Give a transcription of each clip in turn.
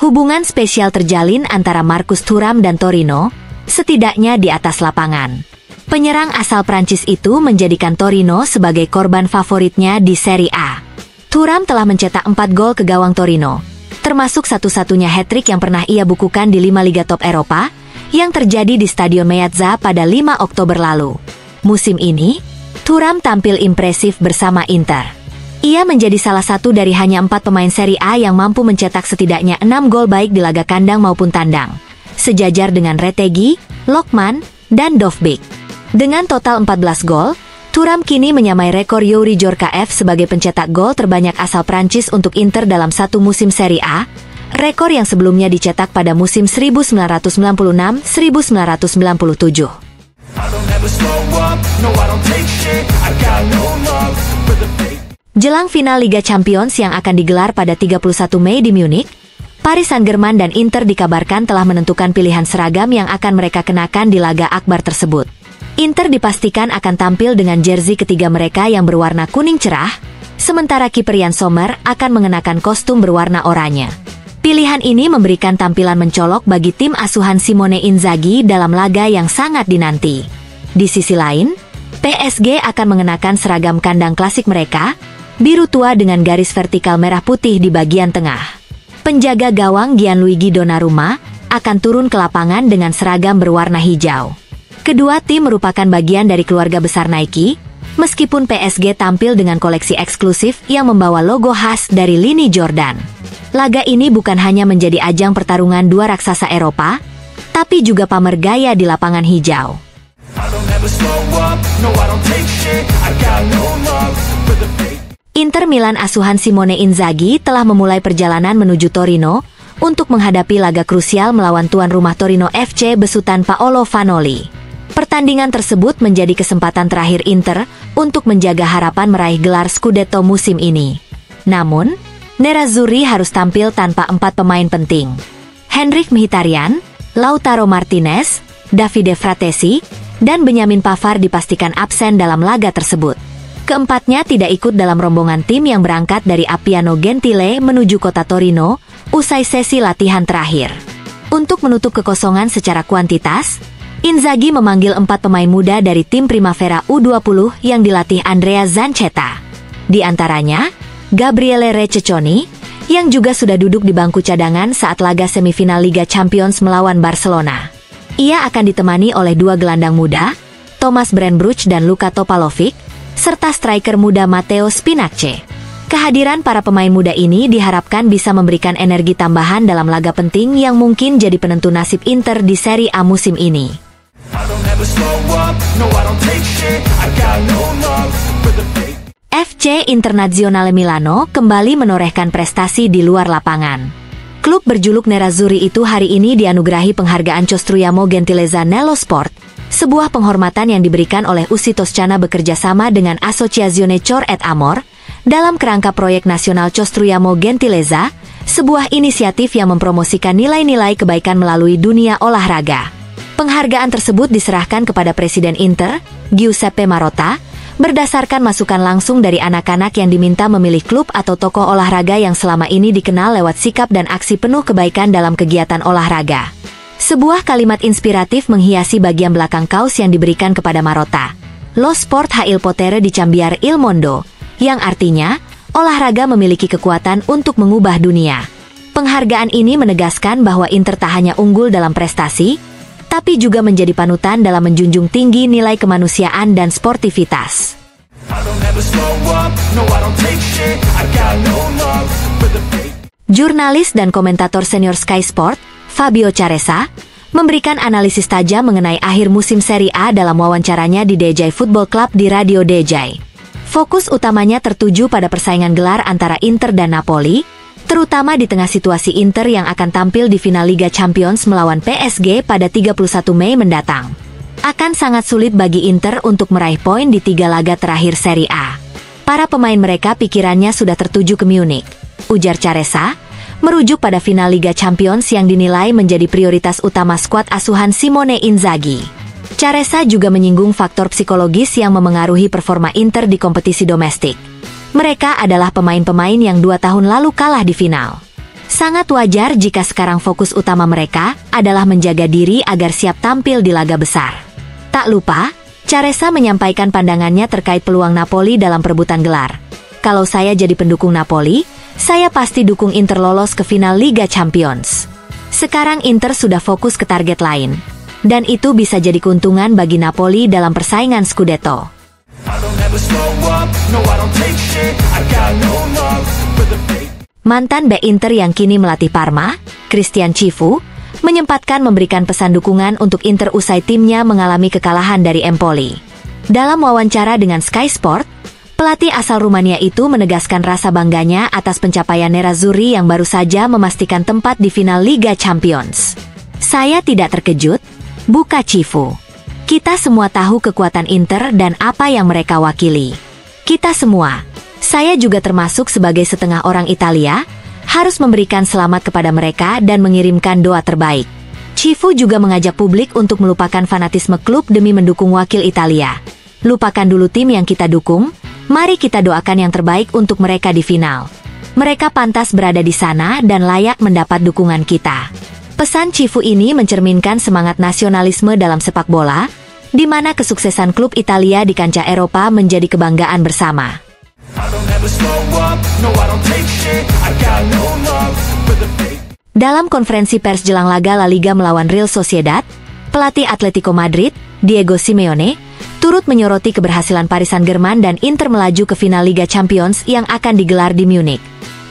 Hubungan spesial terjalin antara Marcus Thuram dan Torino, setidaknya di atas lapangan. Penyerang asal Prancis itu menjadikan Torino sebagai korban favoritnya di Serie A. Thuram telah mencetak 4 gol ke gawang Torino, termasuk satu-satunya hat-trick yang pernah ia bukukan di 5 liga top Eropa, yang terjadi di Stadion Meazza pada 5 Oktober lalu. Musim ini, Thuram tampil impresif bersama Inter. Ia menjadi salah satu dari hanya 4 pemain Serie A yang mampu mencetak setidaknya 6 gol baik di laga kandang maupun tandang, sejajar dengan Retegui, Lokman, dan Dovbyk. Dengan total 14 gol, Thuram kini menyamai rekor Youri Djorkaeff sebagai pencetak gol terbanyak asal Prancis untuk Inter dalam satu musim Serie A, rekor yang sebelumnya dicetak pada musim 1996-1997. Jelang final Liga Champions yang akan digelar pada 31 Mei di Munich, Paris Saint-Germain dan Inter dikabarkan telah menentukan pilihan seragam yang akan mereka kenakan di laga akbar tersebut. Inter dipastikan akan tampil dengan jersey ketiga mereka yang berwarna kuning cerah, sementara kiper Yann Sommer akan mengenakan kostum berwarna oranye. Pilihan ini memberikan tampilan mencolok bagi tim asuhan Simone Inzaghi dalam laga yang sangat dinanti. Di sisi lain, PSG akan mengenakan seragam kandang klasik mereka, biru tua dengan garis vertikal merah putih di bagian tengah. Penjaga gawang Gianluigi Donnarumma akan turun ke lapangan dengan seragam berwarna hijau. Kedua tim merupakan bagian dari keluarga besar Nike, meskipun PSG tampil dengan koleksi eksklusif yang membawa logo khas dari lini Jordan. Laga ini bukan hanya menjadi ajang pertarungan dua raksasa Eropa, tapi juga pamer gaya di lapangan hijau. Inter Milan asuhan Simone Inzaghi telah memulai perjalanan menuju Torino untuk menghadapi laga krusial melawan tuan rumah Torino FC besutan Paolo Vanoli. Pertandingan tersebut menjadi kesempatan terakhir Inter untuk menjaga harapan meraih gelar Scudetto musim ini. Namun, Nerazzurri harus tampil tanpa 4 pemain penting. Henrikh Mkhitaryan, Lautaro Martinez, Davide Fratesi, dan Benjamin Pavard dipastikan absen dalam laga tersebut. Keempatnya tidak ikut dalam rombongan tim yang berangkat dari Appiano Gentile menuju kota Torino usai sesi latihan terakhir. Untuk menutup kekosongan secara kuantitas, Inzaghi memanggil 4 pemain muda dari tim Primavera U20 yang dilatih Andrea Zanchetta. Di antaranya, Gabriele Receconi, yang juga sudah duduk di bangku cadangan saat laga semifinal Liga Champions melawan Barcelona. Ia akan ditemani oleh 2 gelandang muda, Thomas Brandbruch dan Luka Topalovic, serta striker muda Matteo Spinacci. Kehadiran para pemain muda ini diharapkan bisa memberikan energi tambahan dalam laga penting yang mungkin jadi penentu nasib Inter di Serie A musim ini. FC Internazionale Milano kembali menorehkan prestasi di luar lapangan. Klub berjuluk Nerazzurri itu hari ini dianugerahi penghargaan Costruiamo Gentilezza nello Sport, sebuah penghormatan yang diberikan oleh Ussi Toscana bekerja sama dengan Associazione Cor et Amor, dalam kerangka proyek nasional Costruiamo Gentilezza, sebuah inisiatif yang mempromosikan nilai-nilai kebaikan melalui dunia olahraga. Penghargaan tersebut diserahkan kepada Presiden Inter, Giuseppe Marotta, berdasarkan masukan langsung dari anak-anak yang diminta memilih klub atau tokoh olahraga yang selama ini dikenal lewat sikap dan aksi penuh kebaikan dalam kegiatan olahraga. Sebuah kalimat inspiratif menghiasi bagian belakang kaos yang diberikan kepada Marotta. Lo sport ha il potere di cambiare il mondo, yang artinya, olahraga memiliki kekuatan untuk mengubah dunia. Penghargaan ini menegaskan bahwa Inter tak hanya unggul dalam prestasi, tapi juga menjadi panutan dalam menjunjung tinggi nilai kemanusiaan dan sportivitas. Jurnalis dan komentator senior Sky Sport, Fabio Caressa, memberikan analisis tajam mengenai akhir musim Serie A dalam wawancaranya di DJ Football Club di Radio DJ. Fokus utamanya tertuju pada persaingan gelar antara Inter dan Napoli, terutama di tengah situasi Inter yang akan tampil di final Liga Champions melawan PSG pada 31 Mei mendatang. Akan sangat sulit bagi Inter untuk meraih poin di 3 laga terakhir Serie A. Para pemain mereka pikirannya sudah tertuju ke Munich, ujar Caressa, merujuk pada final Liga Champions yang dinilai menjadi prioritas utama skuad asuhan Simone Inzaghi. Caressa juga menyinggung faktor psikologis yang memengaruhi performa Inter di kompetisi domestik. Mereka adalah pemain-pemain yang 2 tahun lalu kalah di final. Sangat wajar jika sekarang fokus utama mereka adalah menjaga diri agar siap tampil di laga besar. Tak lupa, Caressa menyampaikan pandangannya terkait peluang Napoli dalam perebutan gelar. Kalau saya jadi pendukung Napoli, saya pasti dukung Inter lolos ke final Liga Champions. Sekarang Inter sudah fokus ke target lain. Dan itu bisa jadi keuntungan bagi Napoli dalam persaingan Scudetto. Mantan bek Inter yang kini melatih Parma, Christian Cifu, menyempatkan memberikan pesan dukungan untuk Inter usai timnya mengalami kekalahan dari Empoli. Dalam wawancara dengan Sky Sport, pelatih asal Rumania itu menegaskan rasa bangganya atas pencapaian Nerazzurri yang baru saja memastikan tempat di final Liga Champions. Saya tidak terkejut, buka Cifu. Kita semua tahu kekuatan Inter dan apa yang mereka wakili. Kita semua, saya juga termasuk sebagai setengah orang Italia, harus memberikan selamat kepada mereka dan mengirimkan doa terbaik. Cifu juga mengajak publik untuk melupakan fanatisme klub demi mendukung wakil Italia. Lupakan dulu tim yang kita dukung, mari kita doakan yang terbaik untuk mereka di final. Mereka pantas berada di sana dan layak mendapat dukungan kita. Pesan Cifu ini mencerminkan semangat nasionalisme dalam sepak bola, di mana kesuksesan klub Italia di kancah Eropa menjadi kebanggaan bersama. Dalam konferensi pers jelang laga La Liga melawan Real Sociedad, pelatih Atletico Madrid, Diego Simeone, turut menyoroti keberhasilan Paris Saint-Germain dan Inter melaju ke final Liga Champions yang akan digelar di Munich.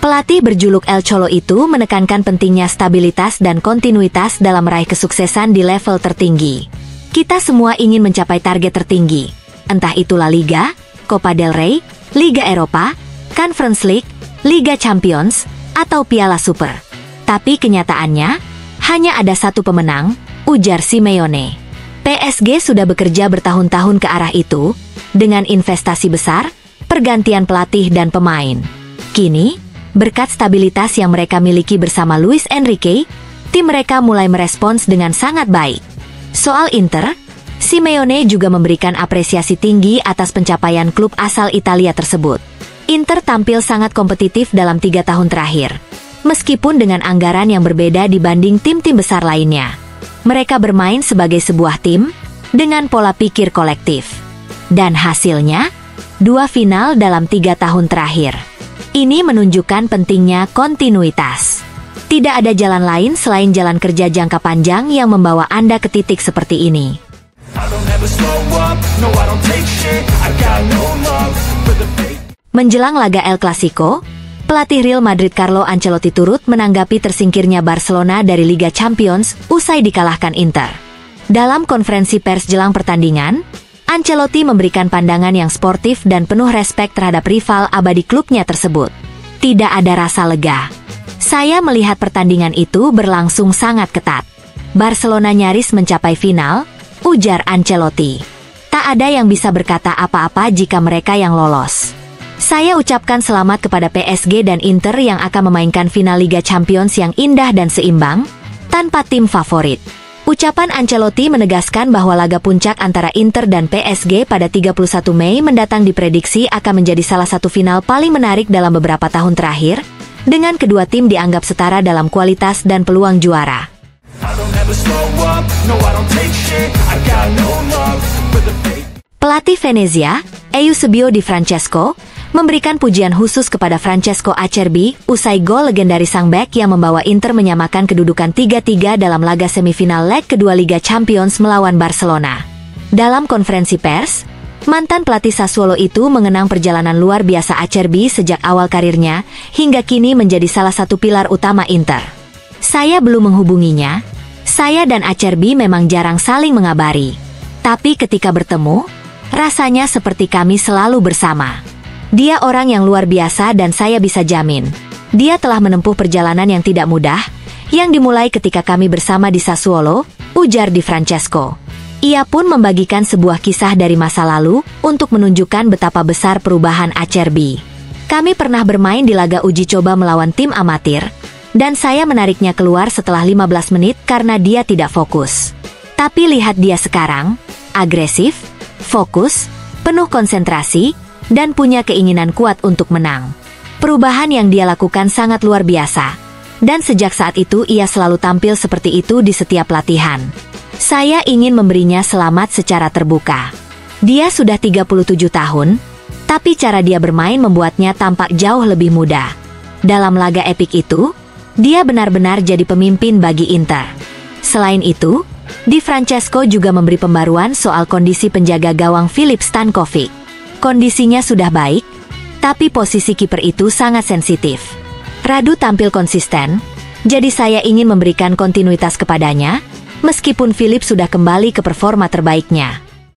Pelatih berjuluk El Cholo itu menekankan pentingnya stabilitas dan kontinuitas dalam meraih kesuksesan di level tertinggi. Kita semua ingin mencapai target tertinggi, entah itu La Liga, Copa del Rey, Liga Eropa, Conference League, Liga Champions, atau Piala Super. Tapi kenyataannya, hanya ada satu pemenang, ujar Simeone. PSG sudah bekerja bertahun-tahun ke arah itu, dengan investasi besar, pergantian pelatih dan pemain. Kini, berkat stabilitas yang mereka miliki bersama Luis Enrique, tim mereka mulai merespons dengan sangat baik. Soal Inter, Simeone juga memberikan apresiasi tinggi atas pencapaian klub asal Italia tersebut. Inter tampil sangat kompetitif dalam 3 tahun terakhir, meskipun dengan anggaran yang berbeda dibanding tim-tim besar lainnya. Mereka bermain sebagai sebuah tim, dengan pola pikir kolektif. Dan hasilnya, 2 final dalam 3 tahun terakhir. Ini menunjukkan pentingnya kontinuitas. Tidak ada jalan lain selain jalan kerja jangka panjang yang membawa Anda ke titik seperti ini. Menjelang laga El Clasico, pelatih Real Madrid Carlo Ancelotti turut menanggapi tersingkirnya Barcelona dari Liga Champions usai dikalahkan Inter. Dalam konferensi pers jelang pertandingan, Ancelotti memberikan pandangan yang sportif dan penuh respek terhadap rival abadi klubnya tersebut. Tidak ada rasa lega. Saya melihat pertandingan itu berlangsung sangat ketat. Barcelona nyaris mencapai final, ujar Ancelotti. Tak ada yang bisa berkata apa-apa jika mereka yang lolos. Saya ucapkan selamat kepada PSG dan Inter yang akan memainkan final Liga Champions yang indah dan seimbang, tanpa tim favorit. Ucapan Ancelotti menegaskan bahwa laga puncak antara Inter dan PSG pada 31 Mei mendatang diprediksi akan menjadi salah satu final paling menarik dalam beberapa tahun terakhir, dengan kedua tim dianggap setara dalam kualitas dan peluang juara. Pelatih Venezia, Eusebio Di Francesco, memberikan pujian khusus kepada Francesco Acerbi usai gol legendaris sang bek yang membawa Inter menyamakan kedudukan 3-3 dalam laga semifinal leg kedua Liga Champions melawan Barcelona. Dalam konferensi pers, mantan pelatih Sassuolo itu mengenang perjalanan luar biasa Acerbi sejak awal karirnya hingga kini menjadi salah satu pilar utama Inter. Saya belum menghubunginya. Saya dan Acerbi memang jarang saling mengabari. Tapi ketika bertemu, rasanya seperti kami selalu bersama. Dia orang yang luar biasa dan saya bisa jamin, dia telah menempuh perjalanan yang tidak mudah, yang dimulai ketika kami bersama di Sassuolo, ujar Di Francesco. Ia pun membagikan sebuah kisah dari masa lalu, untuk menunjukkan betapa besar perubahan Acerbi. Kami pernah bermain di laga uji coba melawan tim amatir, dan saya menariknya keluar setelah 15 menit karena dia tidak fokus. Tapi lihat dia sekarang, agresif, fokus, penuh konsentrasi, dan punya keinginan kuat untuk menang. Perubahan yang dia lakukan sangat luar biasa, dan sejak saat itu ia selalu tampil seperti itu di setiap latihan. Saya ingin memberinya selamat secara terbuka. Dia sudah 37 tahun, tapi cara dia bermain membuatnya tampak jauh lebih muda. Dalam laga epik itu, dia benar-benar jadi pemimpin bagi Inter. Selain itu, Di Francesco juga memberi pembaruan soal kondisi penjaga gawang Filip Stankovic. Kondisinya sudah baik, tapi posisi kiper itu sangat sensitif. Radu tampil konsisten, jadi saya ingin memberikan kontinuitas kepadanya, meskipun Filip sudah kembali ke performa terbaiknya.